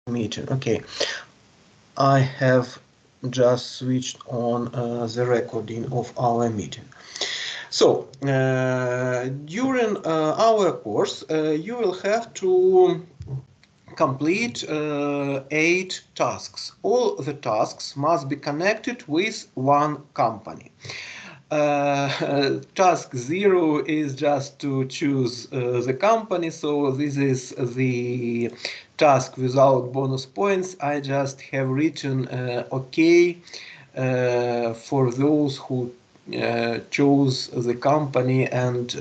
meeting. Okay, I have just switched on the recording of our meeting. So, during our course, you will have to complete 8 tasks. All the tasks must be connected with one company. Task 0 is just to choose the company, so this is the task without bonus points. I just have written OK for those who chose the company, and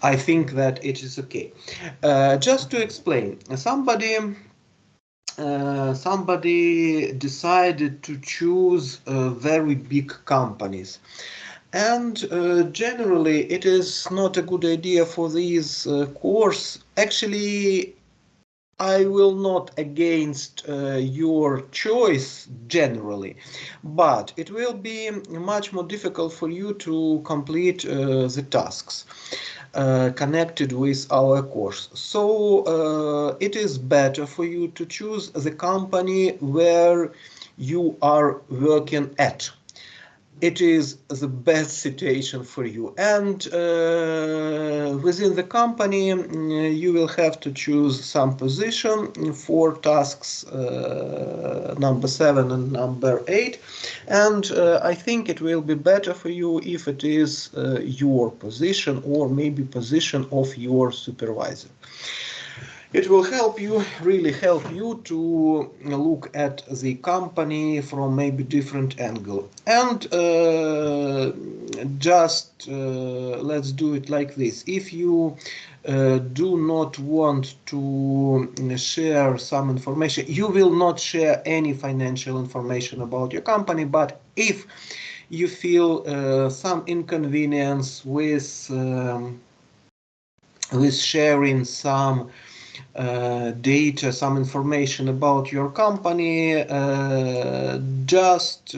I think that it is okay. Just to explain, somebody decided to choose very big companies. And generally, it is not a good idea for this course. Actually, I will not against your choice generally, but it will be much more difficult for you to complete the tasks connected with our course. So it is better for you to choose the company where you are working at. It is the best situation for you, and within the company you will have to choose some position for tasks number 7 and number 8, and I think it will be better for you if it is your position or maybe position of your supervisor. It will help you, really help you to look at the company from maybe different angle. And just let's do it like this. If you do not want to share some information, you will not share any financial information about your company, but if you feel some inconvenience with sharing some data, some information about your company, just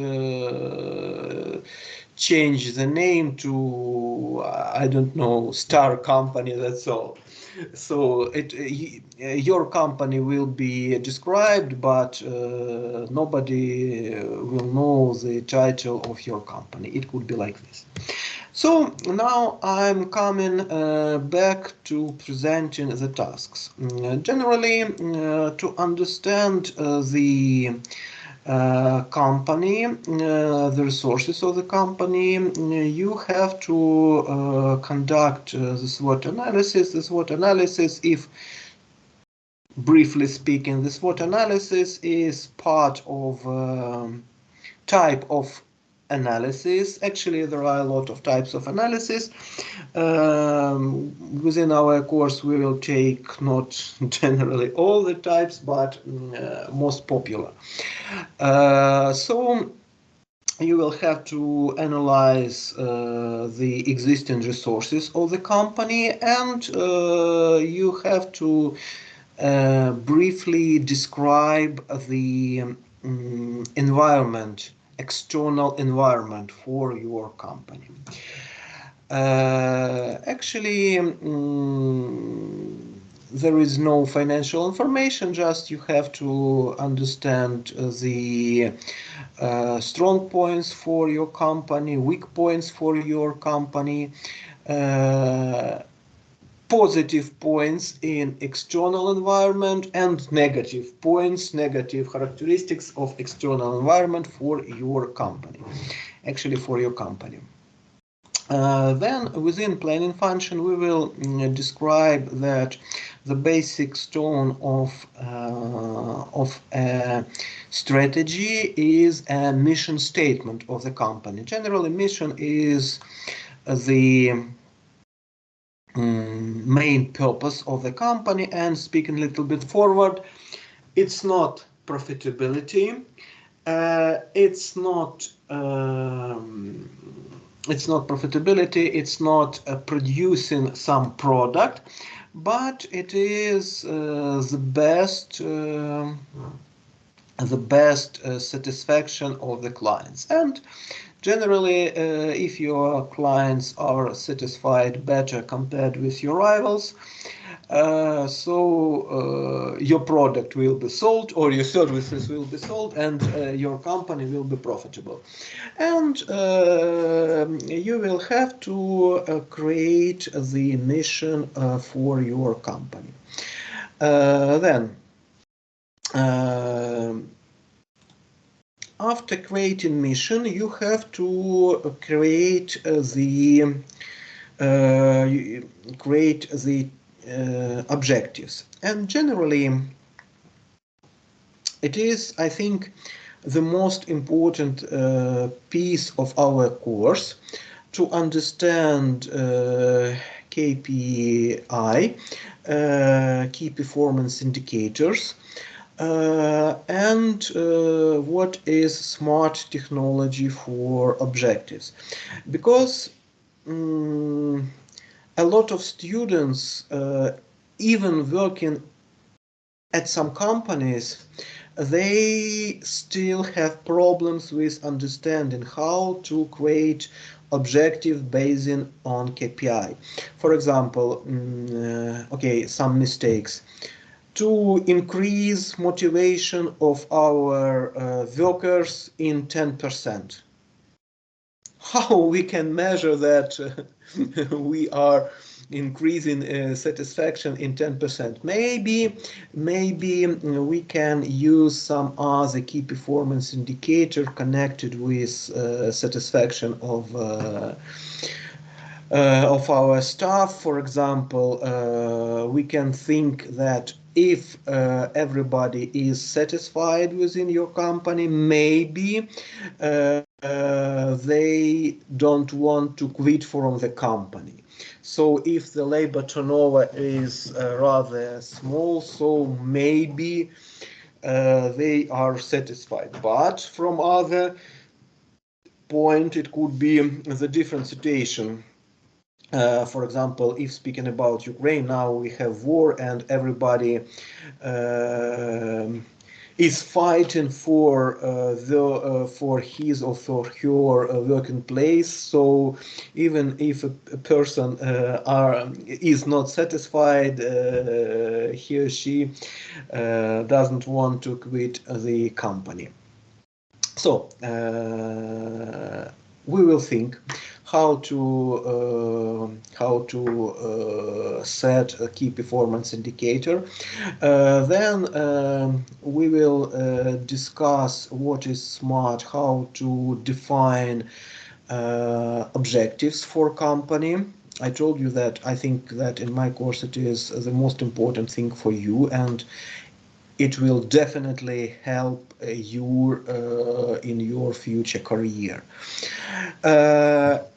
change the name to, I don't know, Star Company, that's all. So your company will be described, but nobody will know the title of your company. It could be like this. So now I'm coming back to presenting the tasks. Generally, to understand the company, the resources of the company, you have to conduct the SWOT analysis. The SWOT analysis, if briefly speaking, the SWOT analysis is part of type of analysis. Actually, there are a lot of types of analysis. Within our course, we will take not generally all the types, but most popular. So you will have to analyze the existing resources of the company, and you have to briefly describe the environment, external environment for your company. Actually, there is no financial information, just you have to understand the strong points for your company, weak points for your company, positive points in external environment, and negative points, negative characteristics of external environment for your company, actually for your company. Then within planning function, we will describe that the basic stone of a strategy is a mission statement of the company. Generally, mission is the main purpose of the company, and speaking a little bit forward, it's not profitability, it's not profitability, it's not producing some product, but it is the best satisfaction of the clients. And generally, if your clients are satisfied better compared with your rivals, Your product will be sold, or your services will be sold, and your company will be profitable. And you will have to create the mission for your company. Then, after creating mission, you have to create the objectives. And generally, it is, I think, the most important piece of our course to understand KPI, key performance indicators, and what is smart technology for objectives. Because a lot of students, even working at some companies, they still have problems with understanding how to create objective based on KPI. For example, some mistakes. To increase motivation of our workers in 10%. How we can measure that we are increasing satisfaction in 10%? Maybe we can use some other key performance indicator connected with satisfaction of our staff. For example, we can think that if everybody is satisfied within your company, maybe they don't want to quit from the company. So if the labor turnover is rather small, so maybe they are satisfied. But from other point, it could be the different situation. For example, if speaking about Ukraine, now we have war and everybody is fighting for his or for her working place. So even if a person is not satisfied, he or she doesn't want to quit the company. So we will think how to set a key performance indicator. Then we will discuss what is SMART, how to define objectives for company. I told you that I think that in my course it is the most important thing for you, and it will definitely help you in your future career.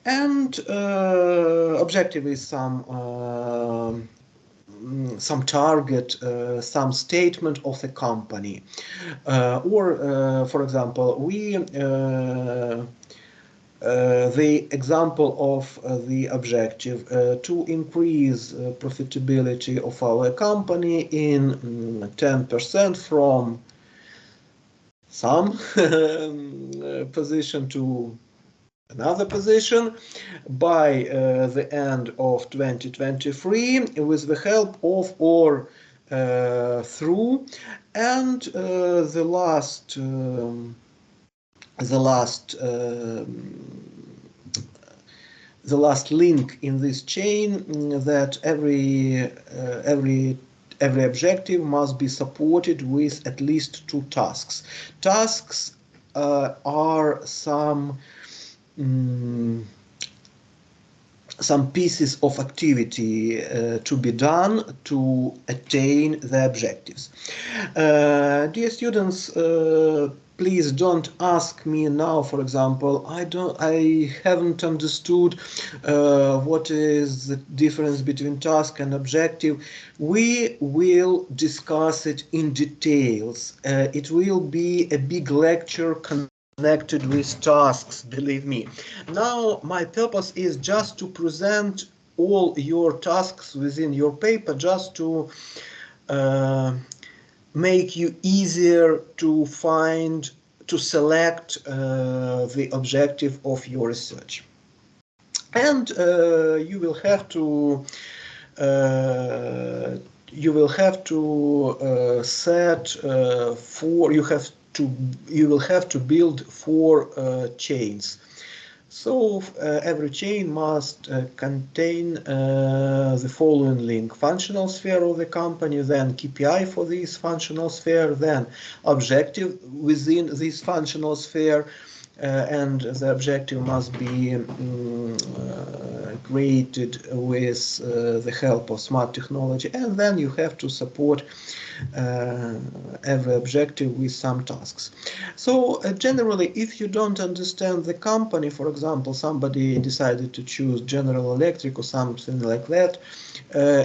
And objective is some target, some statement of the company. For example, the example of the objective to increase profitability of our company in 10% from some position to another position by the end of 2023 with the help of or through, and the last link in this chain, that every objective must be supported with at least 2 tasks. Tasks are some pieces of activity to be done to attain the objectives. Dear students, please don't ask me now, for example, I haven't understood what is the difference between task and objective. We will discuss it in details. It will be a big lecture connected with tasks, believe me. Now my purpose is just to present all your tasks within your paper, just to make you easier to find, to select the objective of your research. And you will have to you will have to set you will have to build 4 chains. So every chain must contain the following link: functional sphere of the company, then KPI for this functional sphere, then objective within this functional sphere, and the objective must be created with the help of smart technology, and then you have to support every objective with some tasks. So generally, if you don't understand the company, for example, somebody decided to choose General Electric or something like that,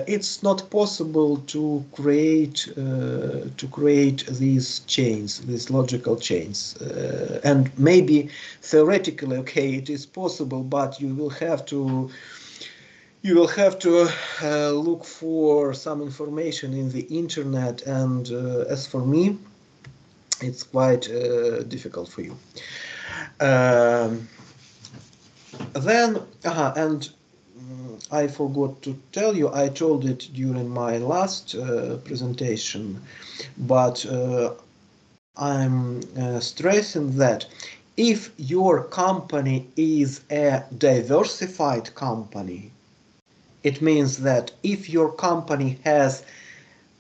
it's not possible to create these chains, these logical chains. And maybe theoretically, okay, it is possible, but you will have to look for some information in the internet, and as for me, it's quite difficult for you. And I forgot to tell you, I told it during my last presentation, but I'm stressing that if your company is a diversified company, it means that if your company has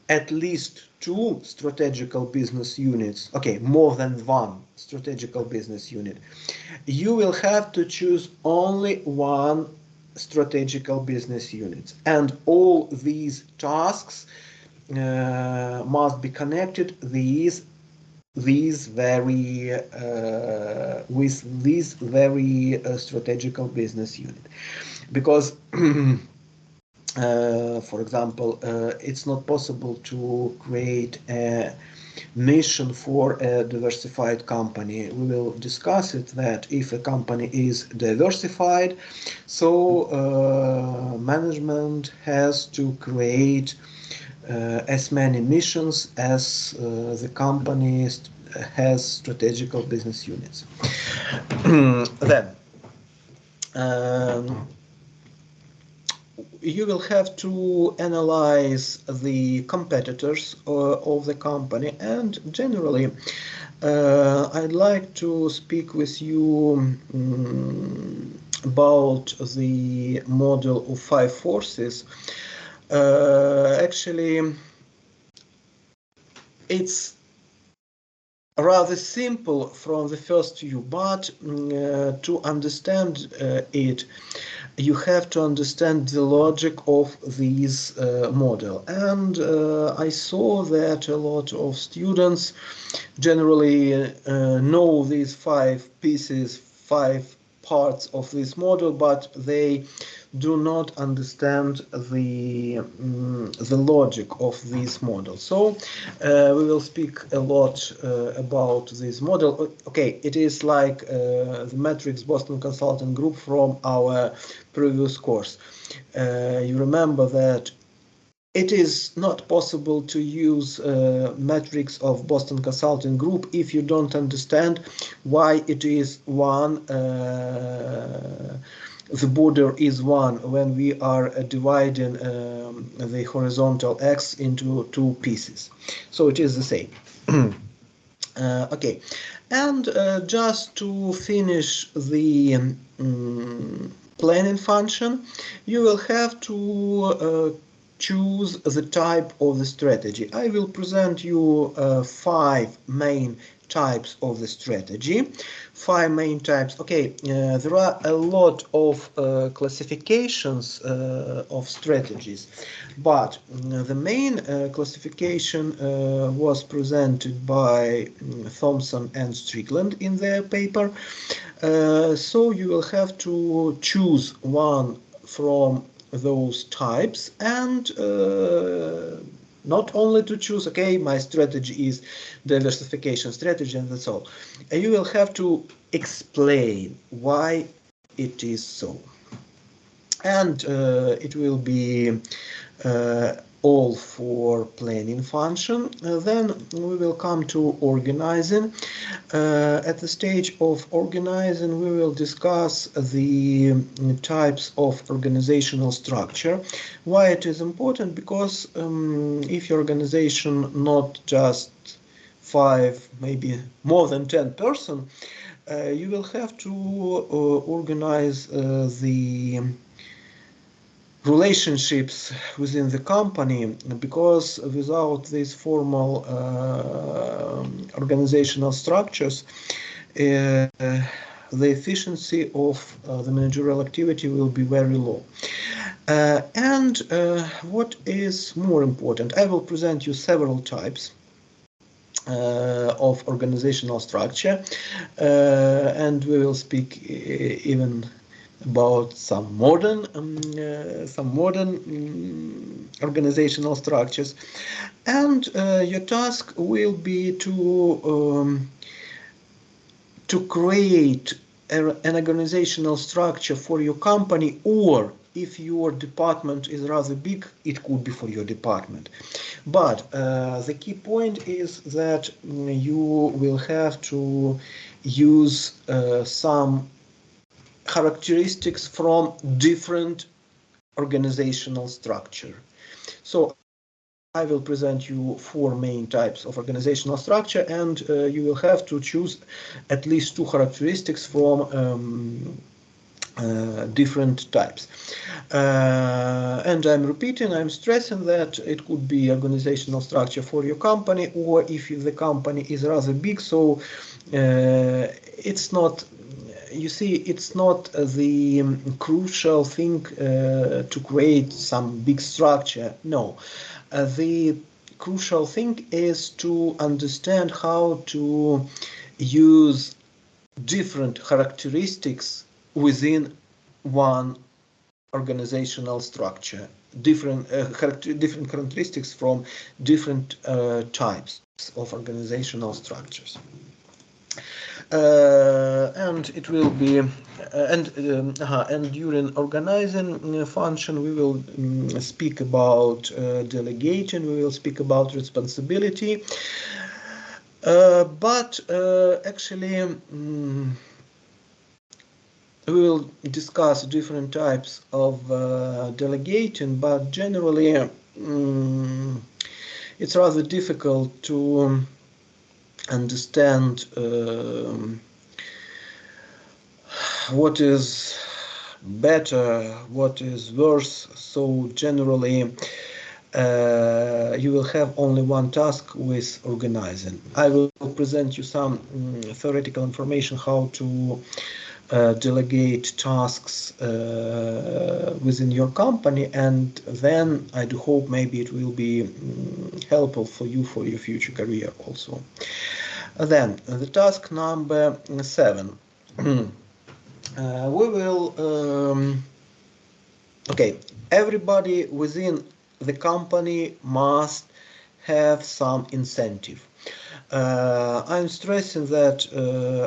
at least 2 strategical business units, okay, more than 1 strategical business unit, you will have to choose only 1 strategical business unit, and all these tasks must be connected with these very strategical business unit, because for example, it's not possible to create a mission for a diversified company. We will discuss it, that if a company is diversified, so management has to create as many missions as the company has strategical business units. Then you will have to analyze the competitors of the company, and generally I'd like to speak with you about the model of 5 forces. Actually, it's rather simple from the first view, but to understand it, you have to understand the logic of this model. And I saw that a lot of students generally know these 5 pieces, 5 parts of this model, but they do not understand the logic of this model. So we will speak a lot about this model. Okay, it is like the Matrix Boston Consulting Group from our previous course. You remember that it is not possible to use matrix of Boston Consulting Group if you don't understand why it is one. The border is 1 when we are dividing the horizontal x into 2 pieces. So it is the same. Okay, and just to finish the planning function, you will have to choose the type of the strategy. I will present you 5 main types of the strategy. 5 main types. Okay, there are a lot of classifications of strategies, but the main classification was presented by Thompson and Strickland in their paper. So you will have to choose one from those types, and not only to choose, okay, my strategy is diversification strategy and that's all. You will have to explain why it is so. And it will be all for planning function. Then we will come to organizing. At the stage of organizing, we will discuss the types of organizational structure. Why it is important? Because if your organization not just 5, maybe more than 10 person, you will have to organize the relationships within the company, because without these formal organizational structures, the efficiency of the managerial activity will be very low. And what is more important, I will present you several types of organizational structure, and we will speak even about some modern organizational structures. And your task will be to create an organizational structure for your company, or if your department is rather big, it could be for your department. But the key point is that you will have to use some characteristics from different organizational structure. So I will present you 4 main types of organizational structure, and you will have to choose at least 2 characteristics from different types. And I'm repeating, I'm stressing that it could be organizational structure for your company, or if the company is rather big, so it's not, you see, it's not the crucial thing to create some big structure. No. The crucial thing is to understand how to use different characteristics within one organizational structure, different characteristics from different types of organizational structures. And it will be and during organizing function we will speak about delegating, we will speak about responsibility, but actually we will discuss different types of delegating, but generally it's rather difficult to understand what is better, what is worse. So generally you will have only one task with organizing. I will present you some theoretical information how to delegate tasks within your company, and then I do hope maybe it will be helpful for you for your future career also. Then the task number 7. We will okay, everybody within the company must have some incentive. I'm stressing that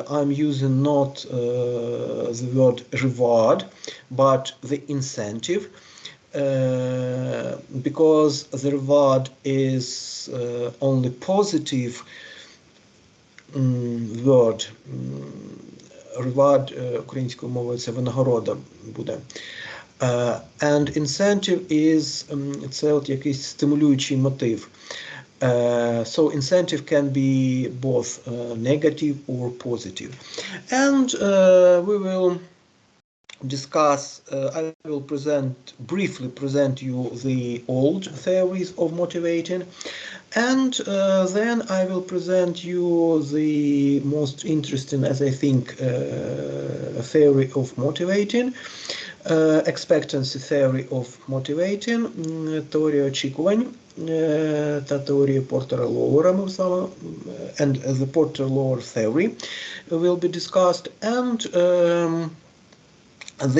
I'm using not the word reward, but the incentive, because the reward is only positive word. Reward українською мовою це винагорода буде. And incentive is це от якийсь стимулюючий мотив. So incentive can be both negative or positive. And we will discuss, I will briefly present you the old theories of motivating, and then I will present you the most interesting, as I think, theory of motivating, expectancy theory of motivating, теорія очікувань, та теорія Porter-Lawler, and the Porter-Lawler theory will be discussed. And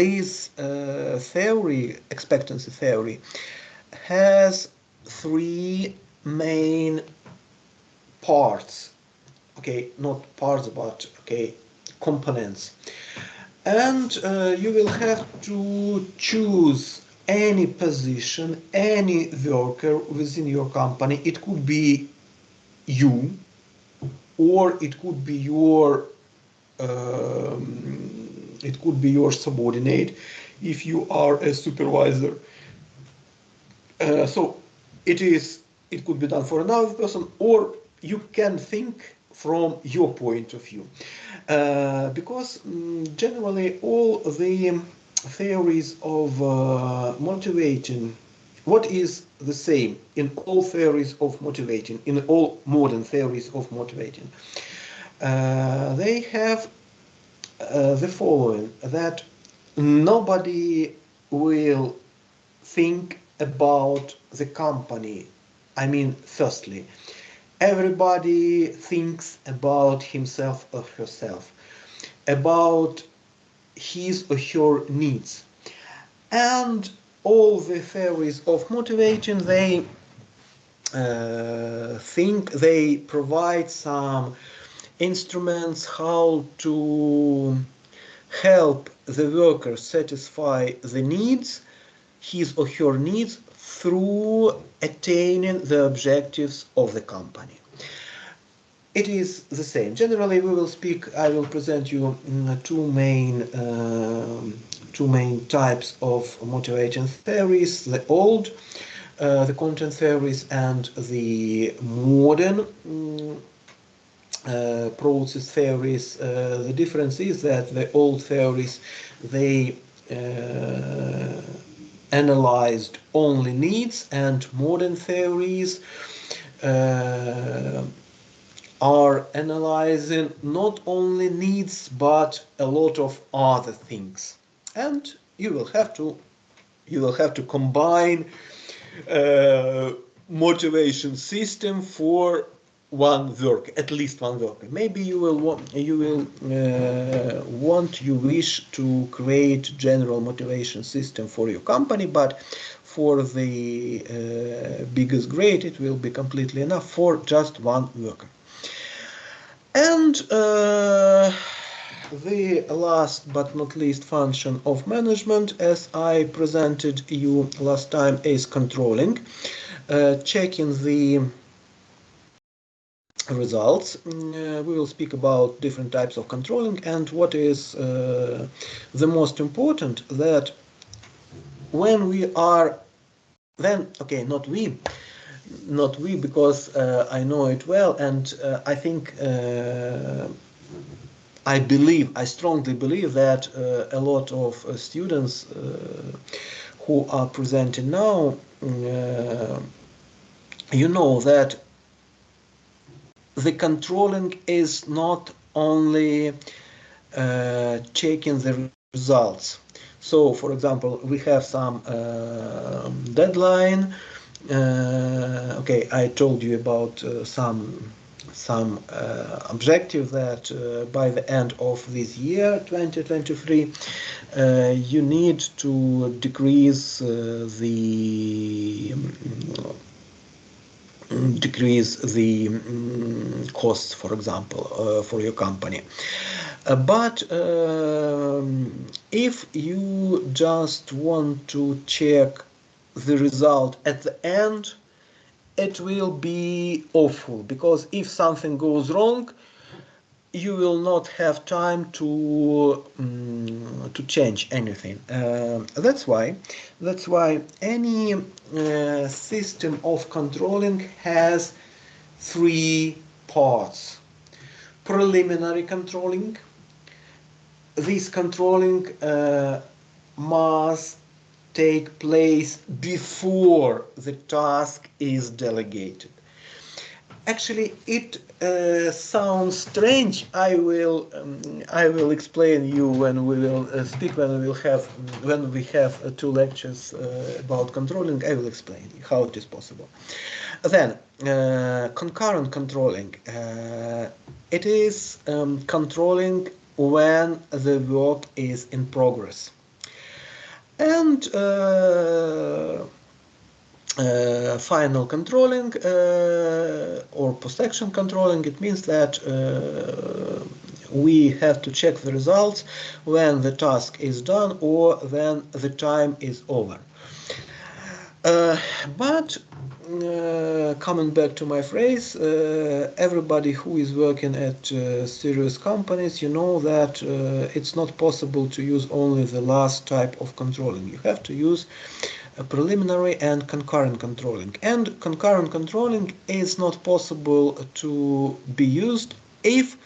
this theory, expectancy theory, has 3 main parts. Okay, not parts, but okay, components. And you will have to choose any position, any worker within your company. It could be you, or it could be your subordinate if you are a supervisor. So it could be done for another person, or you can think from your point of view, because generally all the theories of motivating, what is the same in all theories of motivating, in all modern theories of motivating, they have the following: that nobody will think about the company. I mean, firstly, everybody thinks about himself or herself, about his or her needs. And all the theories of motivation, they they provide some instruments how to help the worker satisfy the needs, his or her needs, through attaining the objectives of the company. It is the same. Generally, I will present you two main types of motivation theories: the old, the content theories, and the modern process theories. The difference is that the old theories, they analyzed only needs, and modern theories are analyzing not only needs but a lot of other things. And you will have to combine motivation system for one work, at least one worker. Maybe you wish to create general motivation system for your company, but for the biggest grade it will be completely enough for just one worker. And the last but not least function of management, as I presented you last time, is controlling, checking the results. We will speak about different types of controlling, and what is the most important, that when we are not we, because I know it well, and I think I strongly believe that a lot of students who are presenting now, you know that the controlling is not only checking the results. So, for example, we have some deadline. I told you about some objective that by the end of this year, 2023, you need to decrease the costs, for example, for your company. But if you just want to check the result at the end, it will be awful, because if something goes wrong, you will not have time to change anything. That's why any system of controlling has three parts: preliminary controlling. This controlling must take place before the task is delegated. Actually, it sounds strange. I will explain you when we will speak, when we have two lectures about controlling. I will explain how it is possible. Then concurrent controlling. It is controlling when the work is in progress. And final controlling or post-action controlling, it means that we have to check the results when the task is done or when the time is over. But coming back to my phrase, everybody who is working at serious companies, you know that it's not possible to use only the last type of controlling. You have to use preliminary and concurrent controlling. And concurrent controlling is not possible to be used if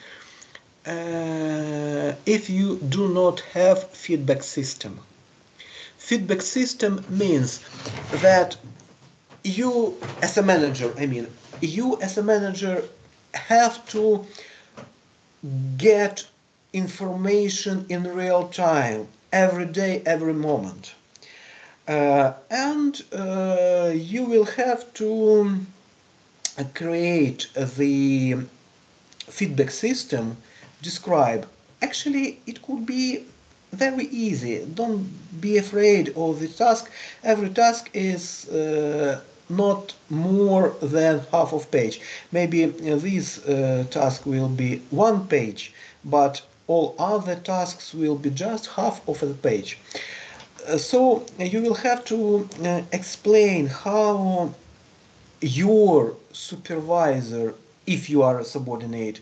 you do not have feedback system. Feedback system means that you as a manager, have to get information in real time, every day, every moment. And you will have to create the feedback system, describe. Actually, it could be very easy. Don't be afraid of the task. Every task is not more than half of page. Maybe this task will be 1 page, but all other tasks will be just half of the page. So you will have to explain how your supervisor, if you are a subordinate,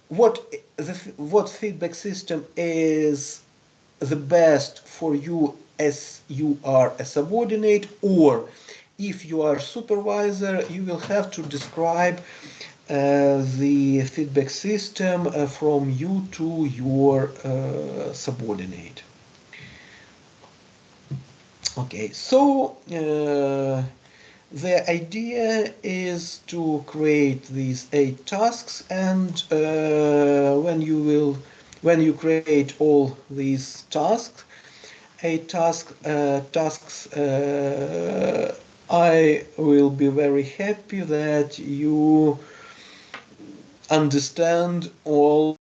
what feedback system is the best for you as you are a subordinate, or if you are supervisor, you will have to describe the feedback system from you to your subordinate. Okay, so the idea is to create these 8 tasks, and when you create all these tasks, 8 tasks, I will be very happy that you understand all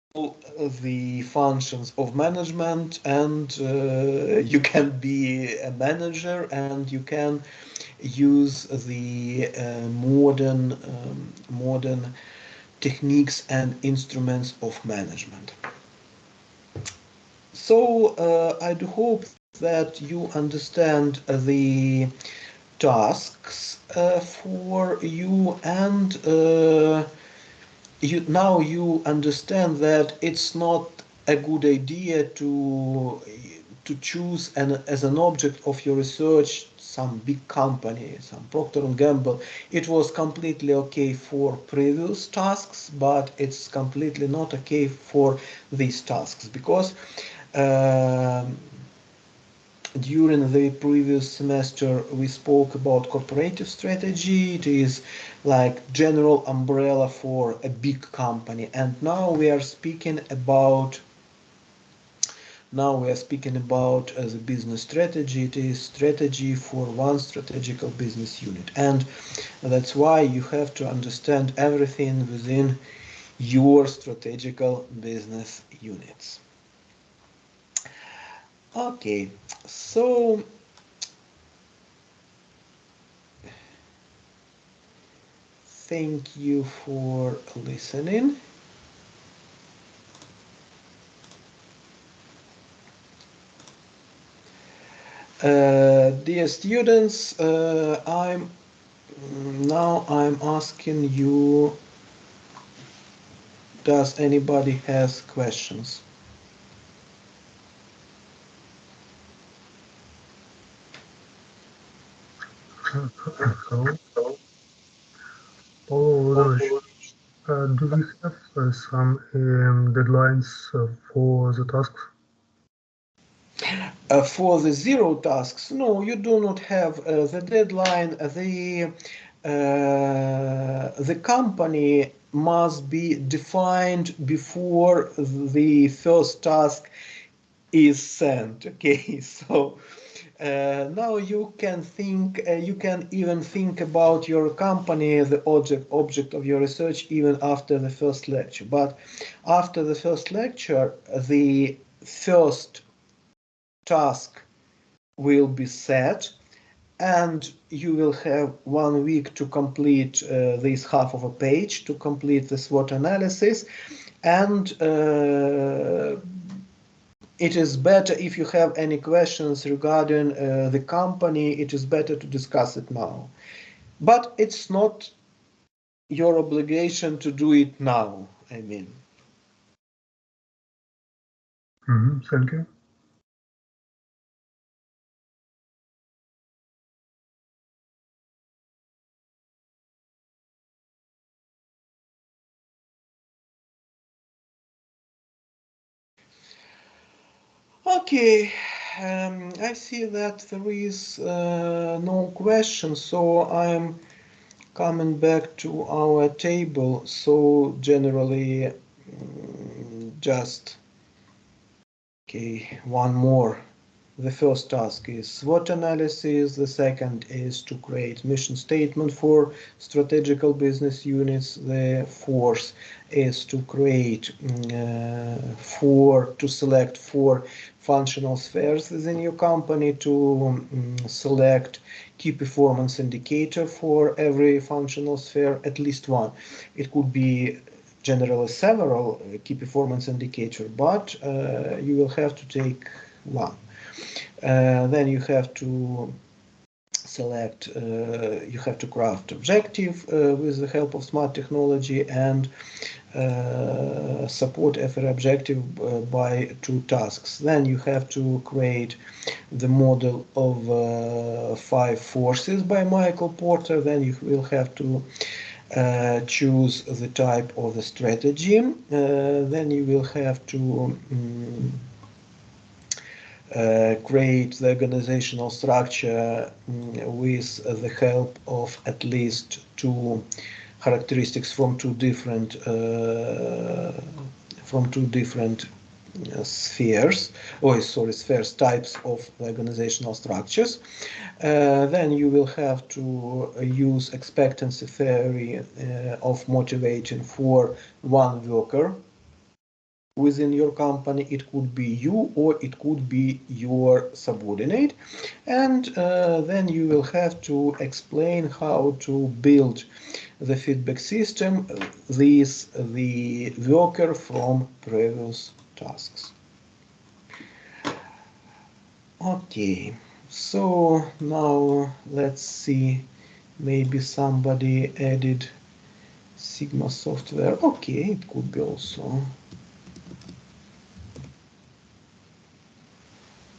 the functions of management, and you can be a manager, and you can use the modern techniques and instruments of management. So I do hope that you understand the tasks for you, and now you understand that it's not a good idea to choose as an object of your research some big company, some Procter & Gamble. It was completely okay for previous tasks, but it's completely not okay for these tasks, because during the previous semester we spoke about corporative strategy. It is like general umbrella for a big company, and now we are speaking about the business strategy. It is strategy for one strategical business unit, and that's why you have to understand everything within your strategical business units. Okay, so thank you for listening. Dear students, I'm asking you, does anybody has questions? Do we have some deadlines for the tasks? For the 0 tasks, no, you do not have the deadline. The company must be defined before the first task is sent. Okay, so now you can think, you can even think about your company, the object of your research, even after the first lecture. But after the first lecture, the first task will be set, and you will have 1 week to complete this half of a page, to complete the SWOT analysis, and it is better if you have any questions regarding the company, it is better to discuss it now. But it's not your obligation to do it now, I mean. Thank you. Okay, I see that there is no question, so I'm coming back to our table. So generally, just okay, one more. The first task is SWOT analysis. The second is to create mission statement for strategical business units. The fourth is to create to select 4 functional spheres within your company, to select key performance indicator for every functional sphere, at least one. It could be generally several key performance indicator, but you will have to take one. Then you have to select, you have to craft objective with the help of smart technology, and support every objective by 2 tasks. Then you have to create the model of 5 forces by Michael Porter. Then you will have to choose the type of the strategy. Then you will have to create the organizational structure with the help of at least 2 characteristics from two different spheres, spheres, types of organizational structures. Then you will have to use expectancy theory of motivating for one worker within your company. It could be you or it could be your subordinate. And then you will have to explain how to build the feedback system with the worker from previous tasks. Okay, so now let's see, maybe somebody added Sigma software. Okay, it could be also.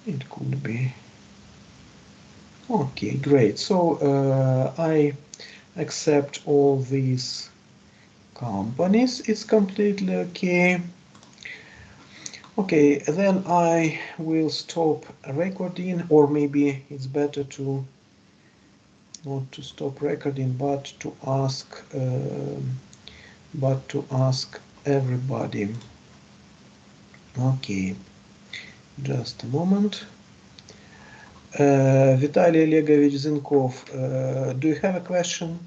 It could be. Okay, great. So I accept all these companies. It's completely okay. Okay, then I will stop recording, or maybe it's better to not to stop recording, but to ask everybody. Okay, just a moment. Vitaly Olegovich Zinkov, do you have a question?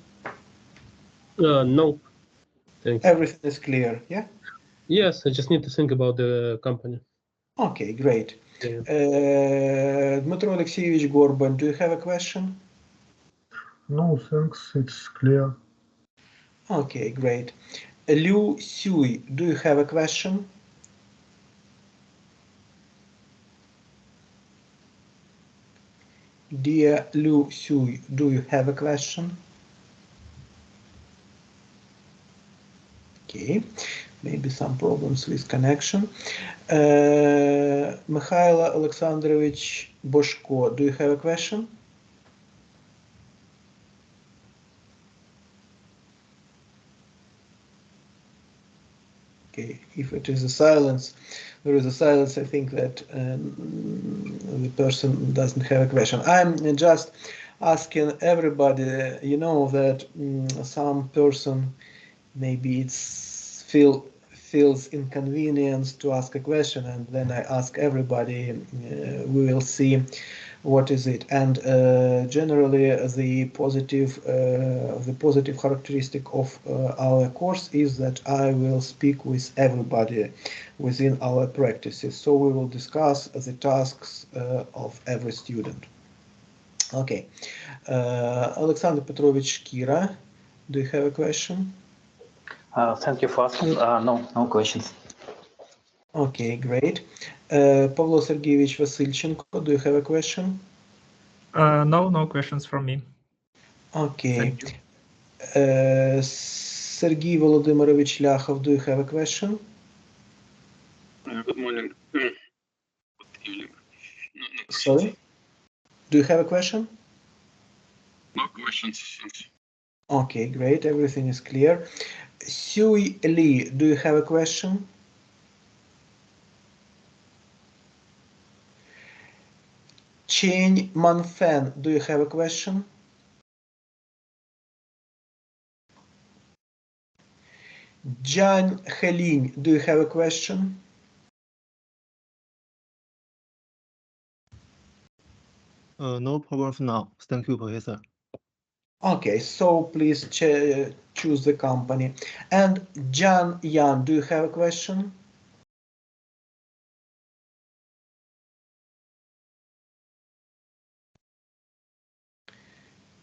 No, thanks. Everything is clear, yeah? Yes, I just need to think about the company. Okay, great. Yeah. Dmitro Alexeyevich Gorban, do you have a question? No, thanks, it's clear. Okay, great. Liu Sui, do you have a question? Dear Liu Sui, do you have a question? Okay, maybe some problems with connection. Mikhail Alexandrovich Boshko, do you have a question? Okay, if it is a silence, there is a silence, I think that the person doesn't have a question. I'm just asking everybody, you know, that some person maybe feels inconvenience to ask a question, and then I ask everybody, we will see what is it. And generally the positive characteristic of our course is that I will speak with everybody within our practices, so we will discuss the tasks of every student. Okay, Alexander Petrovich Kira, do you have a question? Thank you for asking. No questions. Okay, great. Pavlo Sergeyevich Vasilchenko, do you have a question? No questions from me. Okay. Thank you. Sergey Volodymyrovich Lyakov, do you have a question? Good morning. Good evening. No questions. Sorry? Do you have a question? No questions. Thanks. Okay, great. Everything is clear. Sui Lee, do you have a question? Chen Manfen, do you have a question? Jan Helin, do you have a question? No problem for now. Thank you, Professor. Okay, so please choose the company. And Jan Yan, do you have a question?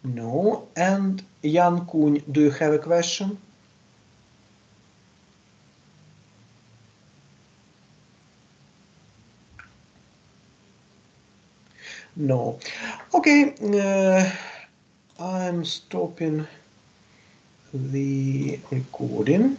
No. And Jan Kuhn, do you have a question? No. Okay, I'm stopping the recording.